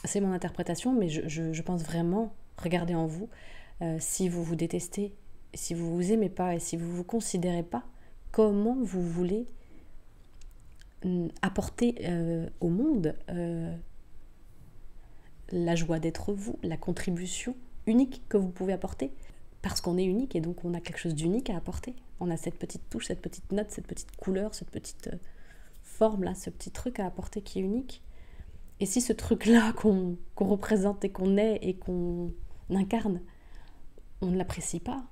c'est mon interprétation, mais je pense vraiment, regardez en vous, si vous vous détestez, si vous vous aimez pas et si vous vous considérez pas, comment vous voulez apporter au monde la joie d'être vous, la contribution unique que vous pouvez apporter. Parce qu'on est unique et donc on a quelque chose d'unique à apporter. On a cette petite touche, cette petite note, cette petite couleur, cette petite forme là, ce petit truc à apporter qui est unique. Et si ce truc-là qu'on représente et qu'on est et qu'on incarne, on ne l'apprécie pas,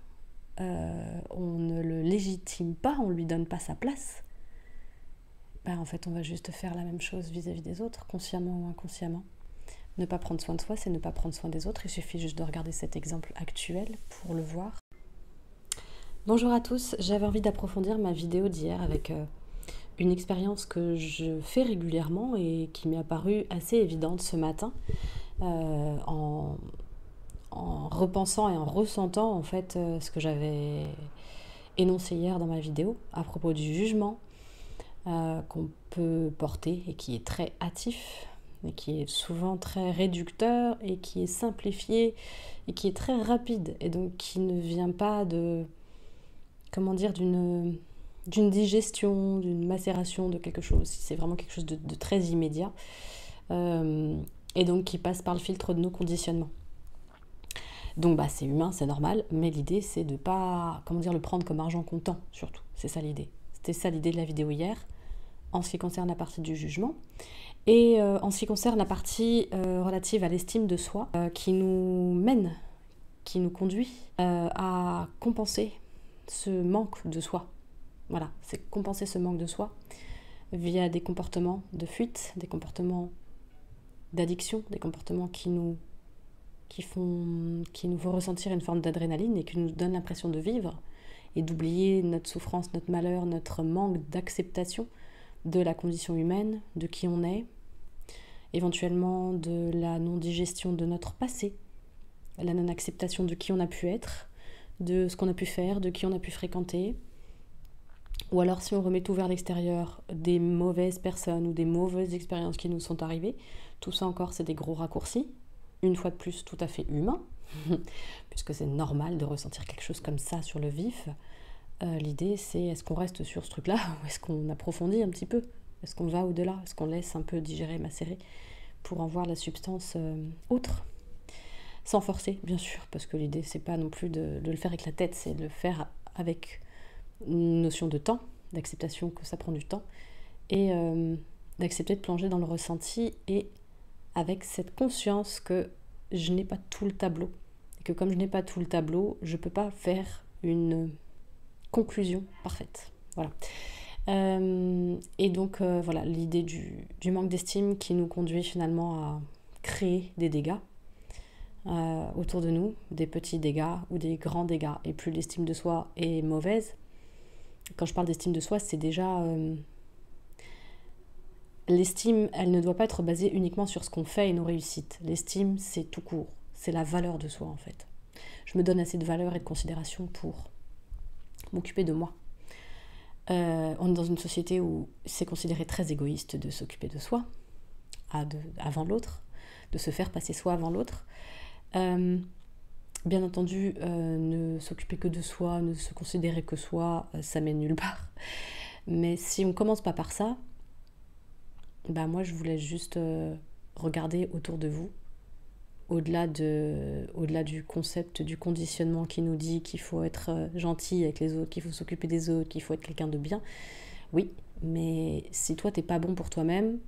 on ne le légitime pas, on ne lui donne pas sa place, en fait on va juste faire la même chose vis-à-vis des autres, consciemment ou inconsciemment. Ne pas prendre soin de soi, c'est ne pas prendre soin des autres. Il suffit juste de regarder cet exemple actuel pour le voir. Bonjour à tous, j'avais envie d'approfondir ma vidéo d'hier avec une expérience que je fais régulièrement et qui m'est apparue assez évidente ce matin en repensant et en ressentant en fait ce que j'avais énoncé hier dans ma vidéo à propos du jugement qu'on peut porter et qui est très hâtif et qui est souvent très réducteur et qui est simplifié et qui est très rapide et donc qui ne vient pas de, comment dire, d'une digestion, d'une macération de quelque chose. C'est vraiment quelque chose de très immédiat et donc qui passe par le filtre de nos conditionnements. Donc c'est humain, c'est normal, mais l'idée c'est de pas, comment dire, le prendre comme argent comptant surtout. C'est ça l'idée. C'était ça l'idée de la vidéo hier en ce qui concerne la partie du jugement. Et en ce qui concerne la partie relative à l'estime de soi, qui nous mène, qui nous conduit à compenser ce manque de soi. Voilà, c'est compenser ce manque de soi via des comportements de fuite, des comportements d'addiction, des comportements qui nous font ressentir une forme d'adrénaline et qui nous donnent l'impression de vivre et d'oublier notre souffrance, notre malheur, notre manque d'acceptation de la condition humaine, de qui on est, éventuellement de la non-digestion de notre passé, la non-acceptation de qui on a pu être, de ce qu'on a pu faire, de qui on a pu fréquenter, ou alors si on remet tout vers l'extérieur, des mauvaises personnes ou des mauvaises expériences qui nous sont arrivées, tout ça encore c'est des gros raccourcis, une fois de plus tout à fait humain, puisque c'est normal de ressentir quelque chose comme ça sur le vif. L'idée c'est est-ce qu'on reste sur ce truc-là ou est-ce qu'on approfondit un petit peu? Est-ce qu'on va au-delà? Est-ce qu'on laisse un peu digérer, macérer pour en voir la substance autre? Sans forcer, bien sûr, parce que l'idée, c'est pas non plus de le faire avec la tête, c'est de le faire avec une notion de temps, d'acceptation que ça prend du temps, et d'accepter de plonger dans le ressenti, et avec cette conscience que je n'ai pas tout le tableau, et que comme je n'ai pas tout le tableau, je peux pas faire une conclusion parfaite. Voilà. Et donc voilà, l'idée du manque d'estime qui nous conduit finalement à créer des dégâts autour de nous, des petits dégâts ou des grands dégâts. Et plus l'estime de soi est mauvaise, quand je parle d'estime de soi, c'est déjà... l'estime, elle ne doit pas être basée uniquement sur ce qu'on fait et nos réussites. L'estime, c'est tout court, c'est la valeur de soi en fait. Je me donne assez de valeur et de considération pour m'occuper de moi. On est dans une société où c'est considéré très égoïste de s'occuper de soi avant l'autre, de se faire passer soi avant l'autre. Bien entendu, ne s'occuper que de soi, ne se considérer que soi, ça mène nulle part. Mais si on commence pas par ça, moi je voulais juste regarder autour de vous, au-delà du concept du conditionnement qui nous dit qu'il faut être gentil avec les autres, qu'il faut s'occuper des autres, qu'il faut être quelqu'un de bien. Oui, mais si toi t'es pas bon pour toi-même,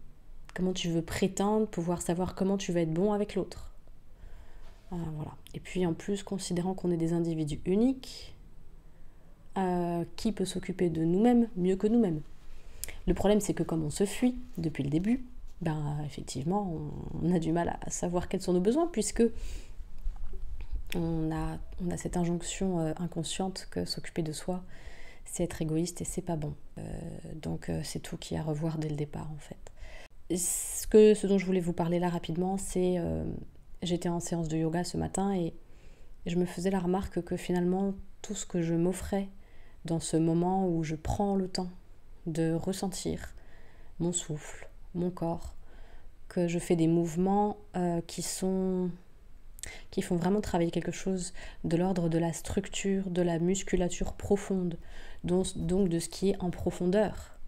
comment tu veux prétendre pouvoir savoir comment tu vas être bon avec l'autre? Voilà. Et puis en plus, considérant qu'on est des individus uniques, qui peut s'occuper de nous-mêmes mieux que nous-mêmes? Le problème, c'est que comme on se fuit depuis le début, effectivement, on a du mal à savoir quels sont nos besoins, puisque on a cette injonction inconsciente que s'occuper de soi, c'est être égoïste et c'est pas bon. Donc c'est tout qui est à revoir dès le départ, en fait. Ce dont je voulais vous parler là rapidement, c'est... j'étais en séance de yoga ce matin et je me faisais la remarque que finalement, tout ce que je m'offrais dans ce moment où je prends le temps de ressentir mon souffle, mon corps, que je fais des mouvements qui font vraiment travailler quelque chose de l'ordre de la structure, de la musculature profonde, donc de ce qui est en profondeur,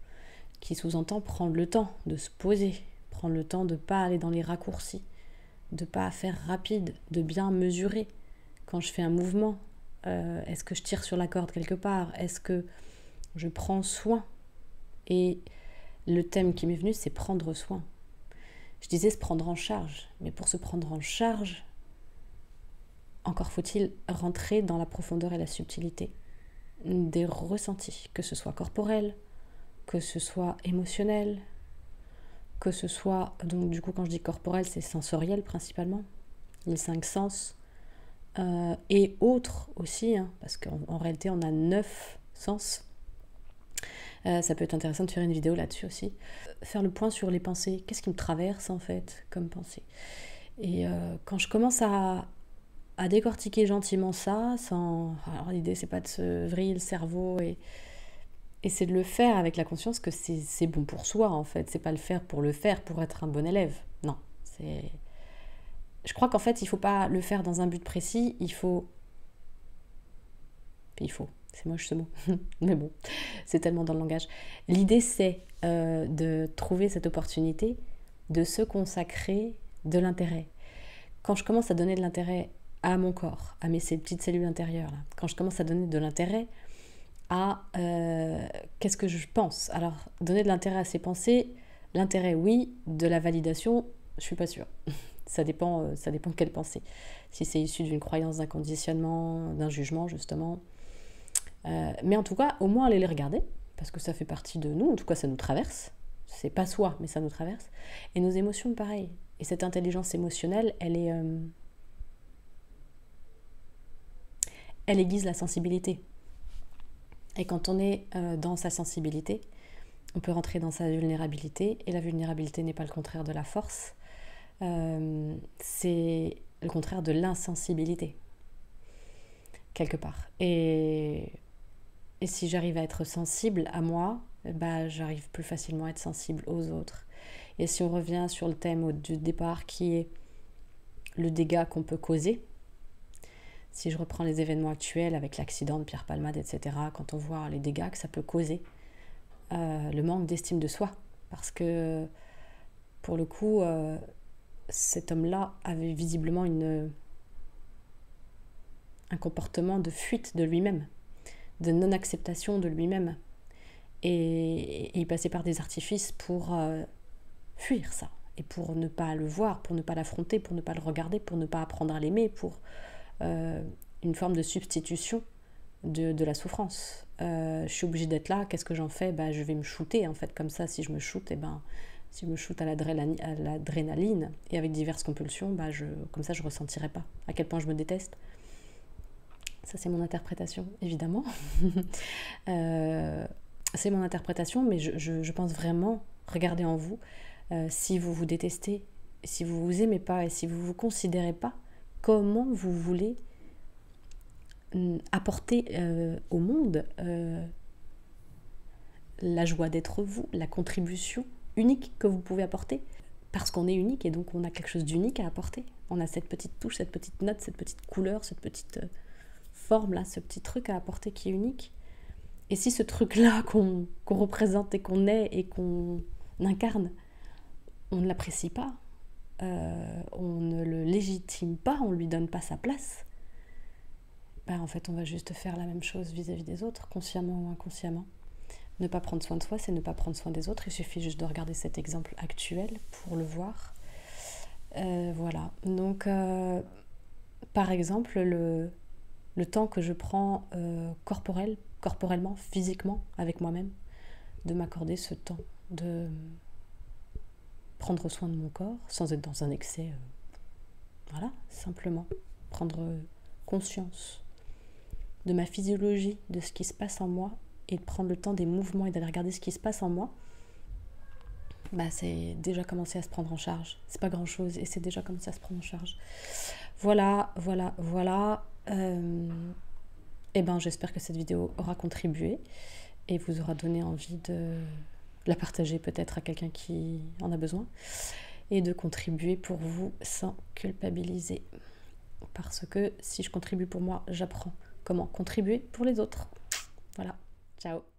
qui sous-entend prendre le temps de se poser, prendre le temps de ne pas aller dans les raccourcis, de ne pas faire rapide, de bien mesurer. Quand je fais un mouvement, est-ce que je tire sur la corde quelque part? Est-ce que je prends soin? Et le thème qui m'est venu, c'est prendre soin. Je disais se prendre en charge, mais pour se prendre en charge, encore faut-il rentrer dans la profondeur et la subtilité des ressentis, que ce soit corporel, que ce soit émotionnel, que ce soit, donc du coup quand je dis corporel, c'est sensoriel principalement, les 5 sens, et autres aussi, hein, parce qu'en réalité on a 9 sens. Ça peut être intéressant de faire une vidéo là-dessus aussi. Faire le point sur les pensées, qu'est-ce qui me traverse en fait comme pensée. Et quand je commence à décortiquer gentiment ça, sans... Alors l'idée c'est pas de se vriller le cerveau et c'est de le faire avec la conscience que c'est bon pour soi en fait, c'est pas le faire pour être un bon élève. Non, c'est... Je crois qu'en fait il faut pas le faire dans un but précis, il faut, c'est moche ce mot, mais bon, c'est tellement dans le langage. L'idée c'est de trouver cette opportunité de se consacrer de l'intérêt. Quand je commence à donner de l'intérêt à mon corps, à ces petites cellules intérieures, là, quand je commence à donner de l'intérêt à qu'est-ce que je pense. Alors, donner de l'intérêt à ses pensées, l'intérêt, oui, de la validation, je suis pas sûre. Ça dépend de quelle pensée. Si c'est issu d'une croyance, d'un conditionnement, d'un jugement, justement. Mais en tout cas, au moins aller les regarder, parce que ça fait partie de nous, en tout cas ça nous traverse. C'est pas soi, mais ça nous traverse. Et nos émotions, pareil. Et cette intelligence émotionnelle, elle aiguise la sensibilité. Et quand on est dans sa sensibilité, on peut rentrer dans sa vulnérabilité. Et la vulnérabilité n'est pas le contraire de la force. C'est le contraire de l'insensibilité, quelque part. Et si j'arrive à être sensible à moi, bah, j'arrive plus facilement à être sensible aux autres. Et si on revient sur le thème du départ qui est le dégât qu'on peut causer, si je reprends les événements actuels avec l'accident de Pierre Palmade, etc., quand on voit les dégâts que ça peut causer, le manque d'estime de soi. Parce que, pour le coup, cet homme-là avait visiblement un comportement de fuite de lui-même, de non-acceptation de lui-même. Et il passait par des artifices pour fuir ça, et pour ne pas le voir, pour ne pas l'affronter, pour ne pas le regarder, pour ne pas apprendre à l'aimer, pour une forme de substitution de la souffrance. Je suis obligée d'être là, qu'est-ce que j'en fais? Bah, je vais me shooter, en fait, comme ça, si je me shoot, si je me shoot à l'adrénaline et avec diverses compulsions, bah, comme ça, je ne ressentirai pas à quel point je me déteste. Ça, c'est mon interprétation, évidemment. C'est mon interprétation, mais je pense vraiment, regardez en vous, si vous vous détestez, si vous vous aimez pas et si vous vous considérez pas, comment vous voulez apporter au monde la joie d'être vous, la contribution unique que vous pouvez apporter, parce qu'on est unique et donc on a quelque chose d'unique à apporter. On a cette petite touche, cette petite note, cette petite couleur, cette petite forme là, ce petit truc à apporter qui est unique. Et si ce truc-là qu'on représente et qu'on est et qu'on incarne, on ne l'apprécie pas, on ne le légitime pas, on ne lui donne pas sa place, bah en fait on va juste faire la même chose vis-à-vis des autres, consciemment ou inconsciemment. Ne pas prendre soin de soi, c'est ne pas prendre soin des autres. Il suffit juste de regarder cet exemple actuel pour le voir. Voilà. Donc, par exemple, le temps que je prends corporellement, physiquement, avec moi-même, de m'accorder ce temps, de prendre soin de mon corps, sans être dans un excès. Voilà, simplement. Prendre conscience de ma physiologie, de ce qui se passe en moi, et de prendre le temps des mouvements et d'aller regarder ce qui se passe en moi, bah c'est déjà commencé à se prendre en charge. C'est pas grand chose et c'est déjà commencé à se prendre en charge. Voilà. Et ben j'espère que cette vidéo aura contribué et vous aura donné envie de la partager peut-être à quelqu'un qui en a besoin. et de contribuer pour vous sans culpabiliser. Parce que si je contribue pour moi, j'apprends comment contribuer pour les autres. Voilà, ciao.